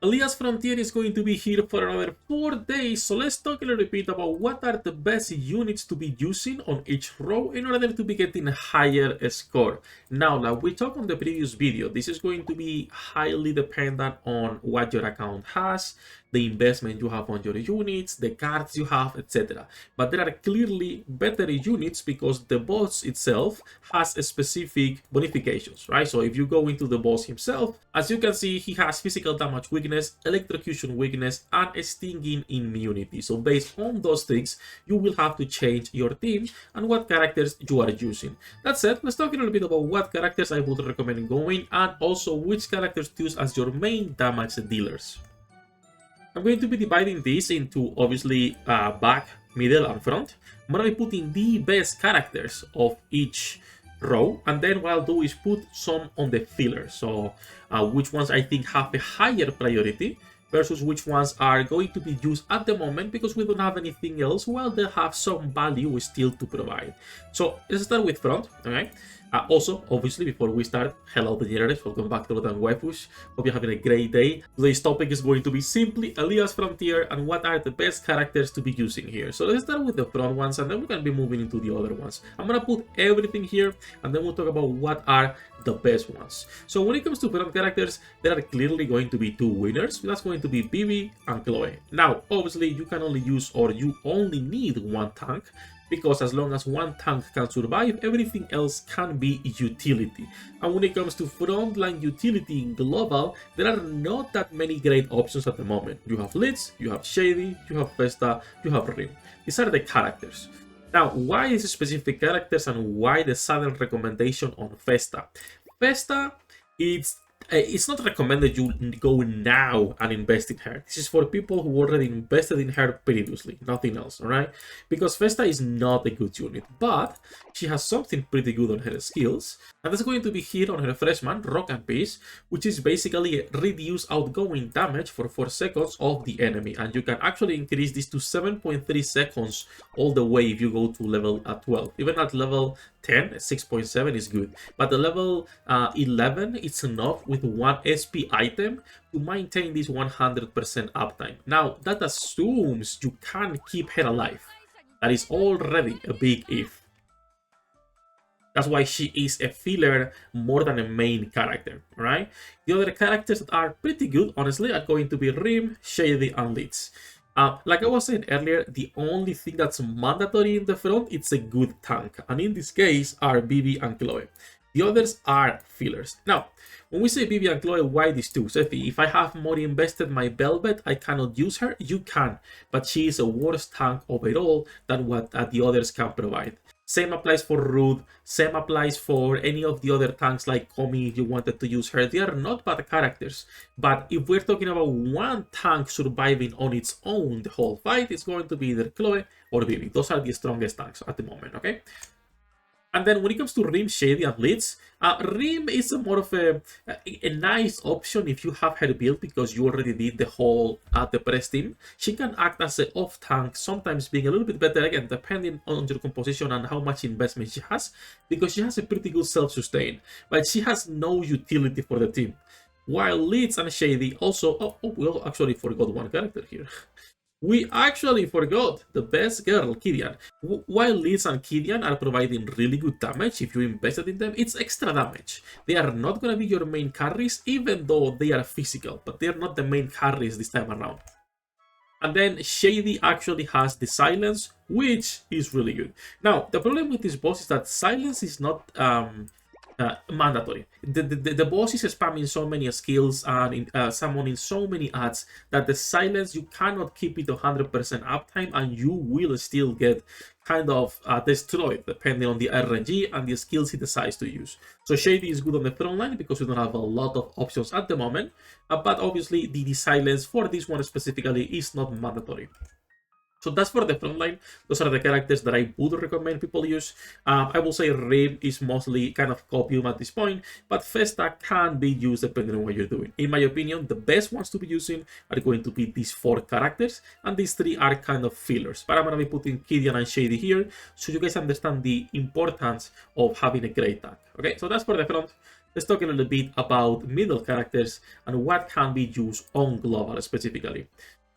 Elias Frontier is going to be here for another 4 days, so let's talk a little bit about what are the best units to be using on each row in order to be getting a higher score. Now, like we talked on the previous video, this is going to be highly dependent on what your account has, the investment you have on your units, the cards you have, etc. But there are clearly better units because the boss itself has specific bonifications, right? So if you go into the boss himself, as you can see, he has physical damage weakness, electrocution weakness, and stinging immunity. So based on those things, you will have to change your team and what characters you are using. That said, let's talk a little bit about what characters I would recommend going and also which characters to use as your main damage dealers. I'm going to be dividing this into obviously back, middle, and front. I'm going to be putting the best characters of each row, and then what I'll do is put some on the filler. So which ones I think have a higher priority versus which ones are going to be used at the moment because we don't have anything else while they have some value still to provide. So let's start with front, okay? Also, obviously, before we start, hello degenerates, welcome back to Waifus. Hope you're having a great day. Today's topic is going to be simply Elias Frontier and what are the best characters to be using here. So let's start with the front ones and then we can be moving into the other ones. I'm gonna put everything here and then we'll talk about what are the best ones. So when it comes to front characters, there are clearly going to be two winners. That's going to be Bibi and Chloe. Now, obviously, you can only use or you only need one tank, because as long as one tank can survive, everything else can be utility. And when it comes to frontline utility in global, there are not that many great options at the moment. You have Liz, you have Shady, you have Festa, you have Rim. These are the characters. Now, why these specific characters and why the sudden recommendation on Festa? Festa, it's not recommended you go now and invest in her. This is for people who already invested in her previously, nothing else, alright? Because Festa is not a good unit, but she has something pretty good on her skills, and that's going to be here on her freshman, Rock and Peace, which is basically reduce outgoing damage for 4 seconds of the enemy, and you can actually increase this to 7.3 seconds all the way if you go to level 12. Even at level 10, 6.7 is good, but the level 11, it's enough with one SP item to maintain this 100% uptime. Now, that assumes you can keep her alive. That is already a big if. That's why she is a filler more than a main character, right? The other characters that are pretty good, honestly, are going to be Rim, Shady, and Leeds. Like I was saying earlier, the only thing that's mandatory in the front, it's a good tank. And in this case are Bibi and Chloe. The others are fillers. Now, when we say Bibi and Chloe, why these two? Sefhi, if I have more invested my Velvet, I cannot use her? You can, but she is a worse tank overall than what the others can provide. Same applies for Rude, same applies for any of the other tanks like Komi if you wanted to use her. They are not bad characters, but if we're talking about one tank surviving on its own the whole fight, it's going to be either Chloe or Bibi. Those are the strongest tanks at the moment, okay? And then when it comes to Rim, Shady, and Leeds, Rim is more of a nice option if you have her build because you already did the whole the press team. She can act as an off tank, sometimes being a little bit better again, depending on your composition and how much investment she has, because she has a pretty good self-sustain, but she has no utility for the team. While Leeds and Shady also, we actually forgot one character here. We actually forgot the best girl, Kidian. While Liz and Kidian are providing really good damage, if you invested in them, it's extra damage. They are not going to be your main carries, even though they are physical, but they are not the main carries this time around. And then Shady actually has the silence, which is really good. Now, the problem with this boss is that silence is not mandatory. The boss is spamming so many skills and summoning so many ads that the silence, you cannot keep it 100% uptime and you will still get kind of destroyed depending on the RNG and the skills he decides to use. So Shady is good on the front line because we don't have a lot of options at the moment, but obviously the silence for this one specifically is not mandatory. So that's for the frontline. Those are the characters that I would recommend people use. I will say Rim is mostly kind of copium at this point, but Festa can be used depending on what you're doing. In my opinion, the best ones to be using are going to be these 4 characters, and these 3 are kind of fillers. But I'm going to be putting Kidian and Shady here, so you guys understand the importance of having a great tank. Okay, so that's for the front. let's talk a little bit about middle characters and what can be used on global specifically.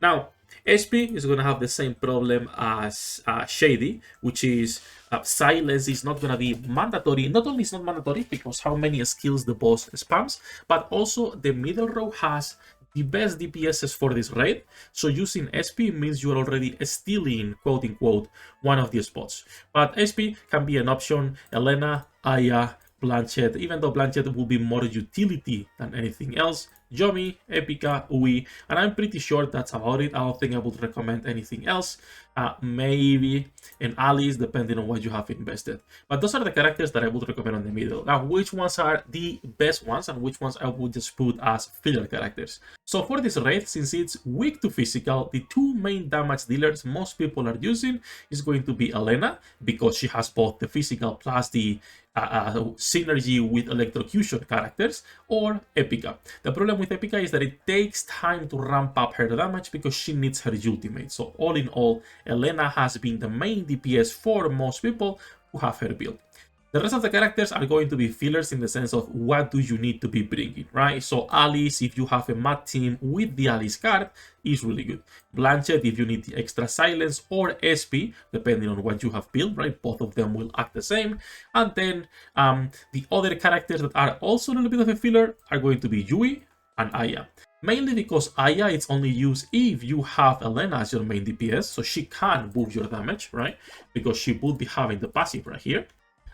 Now, SP is going to have the same problem as Shady, which is silence is not going to be mandatory. Not only is not mandatory because how many skills the boss spams, but also the middle row has the best DPSs for this raid. So using SP means you're already stealing, quote unquote, one of the spots. But SP can be an option. Elena, Aya, Blanchett, even though Blanchett will be more utility than anything else. Yomi, Epica, Ui, and I'm pretty sure that's about it. I don't think I would recommend anything else. Maybe an Alice, depending on what you have invested. But those are the characters that I would recommend on the middle. Now, which ones are the best ones and which ones I would just put as filler characters? So for this raid, since it's weak to physical, the two main damage dealers most people are using is going to be Elena, because she has both the physical plus the synergy with electrocution characters, or Epica. The problem with Epica is that it takes time to ramp up her damage because she needs her ultimate. So all in all, Elena has been the main DPS for most people who have her build. The rest of the characters are going to be fillers in the sense of what do you need to be bringing, right? So Alice, if you have a mad team with the Alice card, is really good. Blanchett, if you need the extra silence, or SP, depending on what you have built, right? Both of them will act the same. And then the other characters that are also a little bit of a filler are going to be Yui and Aya. Mainly because Aya it's only used if you have Elena as your main DPS, so she can boost your damage, right? Because she would be having the passive right here.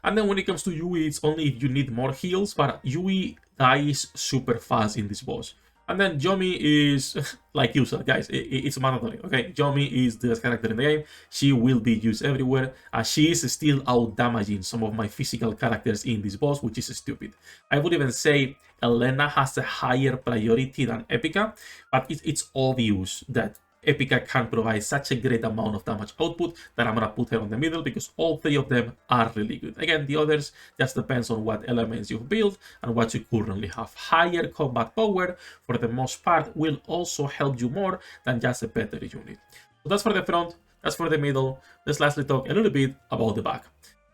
And then when it comes to Yui, it's only if you need more heals, but Yui dies super fast in this boss. And then Yomi is, like you said, guys, it's mandatory, okay? Yomi is the best character in the game. She will be used everywhere. She is still out-damaging some of my physical characters in this boss, which is stupid. I would even say Elena has a higher priority than Epica, but it's obvious that Epica can provide such a great amount of damage output that I'm gonna put her on the middle because all three of them are really good. Again, the others just depends on what elements you've built and what you currently have. Higher combat power, for the most part, will also help you more than just a better unit. So that's for the front, that's for the middle. Let's lastly talk a little bit about the back.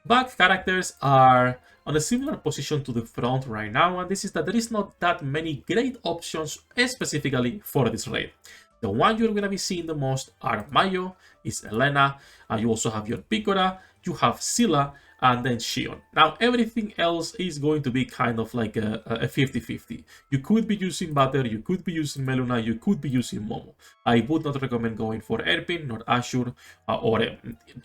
Back characters are on a similar position to the front right now, and this is that there is not that many great options specifically for this raid. The one you're going to be seeing the most are Mayo, is Elena, you also have your Picora, you have Scylla, and then Xion. Now, everything else is going to be kind of like a 50-50. You could be using Butter, you could be using Meluna, you could be using Momo. I would not recommend going for Erpin, nor Ashur, or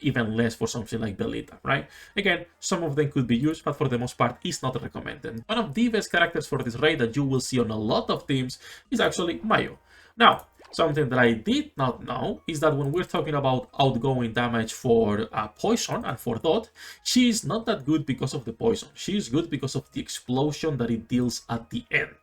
even less for something like Belita, right? Again, some of them could be used, but for the most part, it's not recommended. One of the best characters for this raid that you will see on a lot of teams is actually Mayo. Now, something that I did not know is that when we're talking about outgoing damage for poison and for dot, she is not that good because of the poison. She is good because of the explosion that it deals at the end.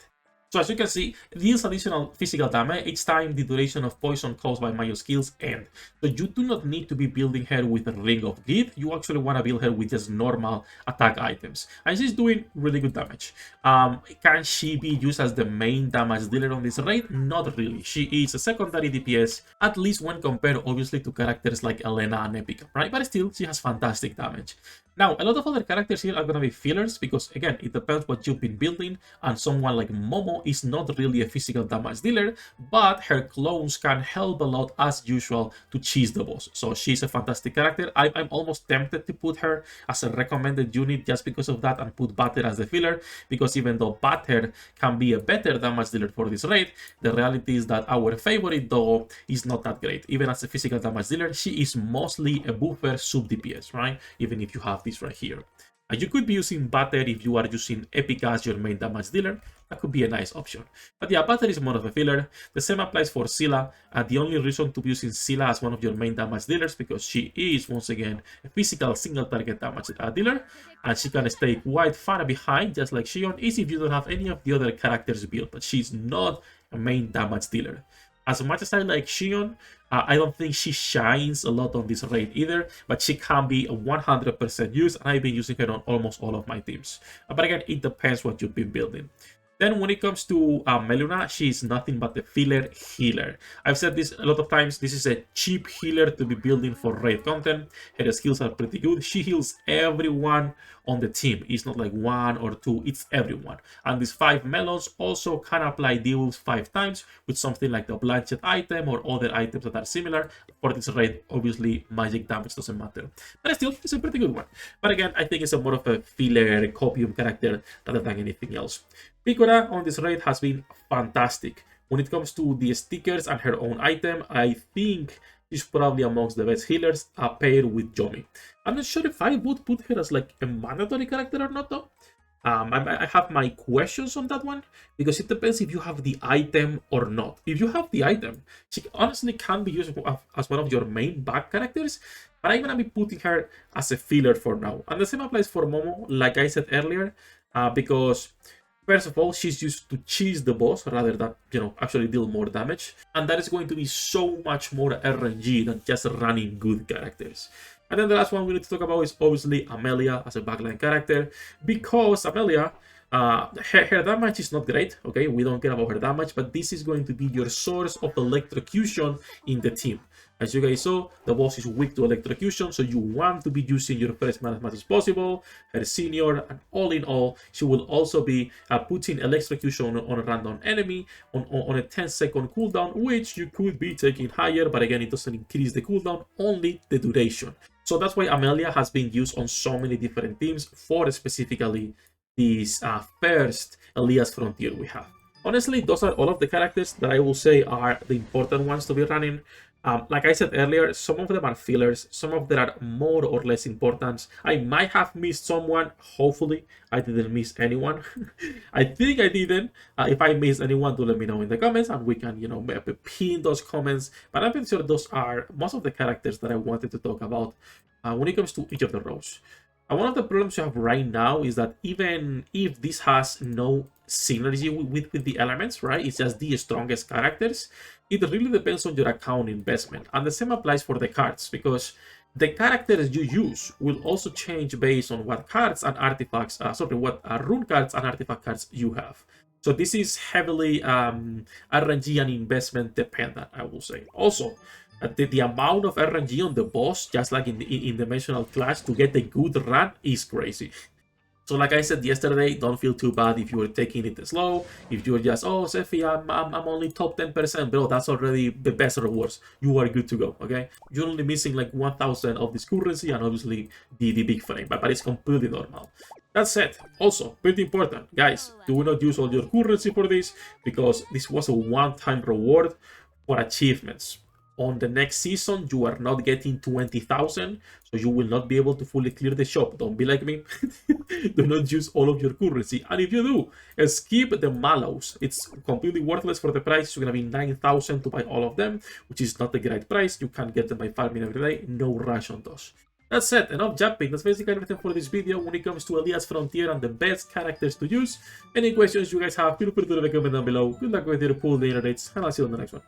So as you can see, it deals additional physical damage each time the duration of poison caused by Mayo skills end. So you do not need to be building her with a Ring of Greed, you actually want to build her with just normal attack items. And she's doing really good damage. Can she be used as the main damage dealer on this raid? Not really. She is a secondary DPS, at least when compared obviously to characters like Elena and Epica, right? But still, she has fantastic damage. Now, a lot of other characters here are going to be fillers because, again, it depends what you've been building, and someone like Momo is not really a physical damage dealer, but her clones can help a lot as usual to cheese the boss. So she's a fantastic character. I'm almost tempted to put her as a recommended unit just because of that and put Butter as the filler, because even though Butter can be a better damage dealer for this raid, the reality is that our favorite dog is not that great. Even as a physical damage dealer, she is mostly a buffer sub DPS, right? Even if you have this right here. And you could be using Butter if you are using Epica as your main damage dealer. That could be a nice option. But yeah, Butter is more of a filler. The same applies for Scylla. The only reason to be using Scylla as one of your main damage dealers because she is, once again, a physical single target damage dealer. And she can stay quite far behind, just like Xion is if you don't have any of the other characters built. But she's not a main damage dealer. As much as I like Xion, I don't think she shines a lot on this raid either, but she can be 100% used, and I've been using her on almost all of my teams. But again, it depends what you've been building. Then when it comes to Meluna, she is nothing but a filler healer. I've said this a lot of times, this is a cheap healer to be building for raid content. Her skills are pretty good. She heals everyone on the team. It's not like 1 or 2, it's everyone. And these 5 melons also can apply deals 5 times with something like the blanched item or other items that are similar. For this raid, obviously magic damage doesn't matter, but still it's a pretty good one. But again, I think it's a more of a filler copium character rather than anything else. Picora on this raid has been fantastic. When it comes to the stickers and her own item, I think she's probably amongst the best healers, paired with Yomi. I'm not sure if I would put her as like a mandatory character or not though. I have my questions on that one, because it depends if you have the item or not. If you have the item, she honestly can be used as one of your main back characters, but I'm gonna be putting her as a filler for now. And the same applies for Momo, like I said earlier, because first of all, she's used to cheese the boss rather than, actually deal more damage. And that is going to be so much more RNG than just running good characters. And then the last one we need to talk about is obviously Amelia as a backline character, because Amelia, her damage is not great, okay? We don't care about her damage, but this is going to be your source of electrocution in the team. As you guys saw, the boss is weak to electrocution, so you want to be using your first man as much as possible, her senior, and all in all, she will also be putting electrocution on a random enemy on a 10-second cooldown, which you could be taking higher, but again, it doesn't increase the cooldown, only the duration. So that's why Amelia has been used on so many different teams for specifically this first Elias Frontier we have. Honestly, those are all of the characters that I will say are the important ones to be running. Like I said earlier, some of them are fillers, some of them are more or less important. I might have missed someone. Hopefully, I didn't miss anyone. I think I didn't. If I missed anyone, do let me know in the comments, and we can, pin those comments. But I'm pretty sure those are most of the characters that I wanted to talk about when it comes to each of the rows. One of the problems you have right now is that even if this has no synergy with the elements, right? It's just the strongest characters. It really depends on your account investment. And the same applies for the cards, because the characters you use will also change based on what cards and artifacts, what rune cards and artifact cards you have. So this is heavily RNG and investment dependent, I will say. Also, the amount of RNG on the boss, just like in the dimensional clash, to get a good run is crazy. So like I said yesterday, don't feel too bad if you were taking it slow. If you're just, oh, Sefhi, I'm only top 10%, bro, that's already the best rewards. You are good to go, okay? You're only missing like 1,000 of this currency and obviously the big frame, but it's completely normal. That said, also, pretty important, guys, do not use all your currency for this, because this was a one-time reward for achievements. On the next season, you are not getting 20,000, so you will not be able to fully clear the shop. Don't be like me. Do not use all of your currency. And if you do, skip the mallows. It's completely worthless for the price. You're going to be 9,000 to buy all of them, which is not the great price. You can get them by farming every day. No rush on those. That said, enough jumping. That's basically everything for this video when it comes to Elias Frontier and the best characters to use. Any questions you guys have, feel free to leave a comment down below. Good luck with your pool, the internet, and I'll see you on the next one.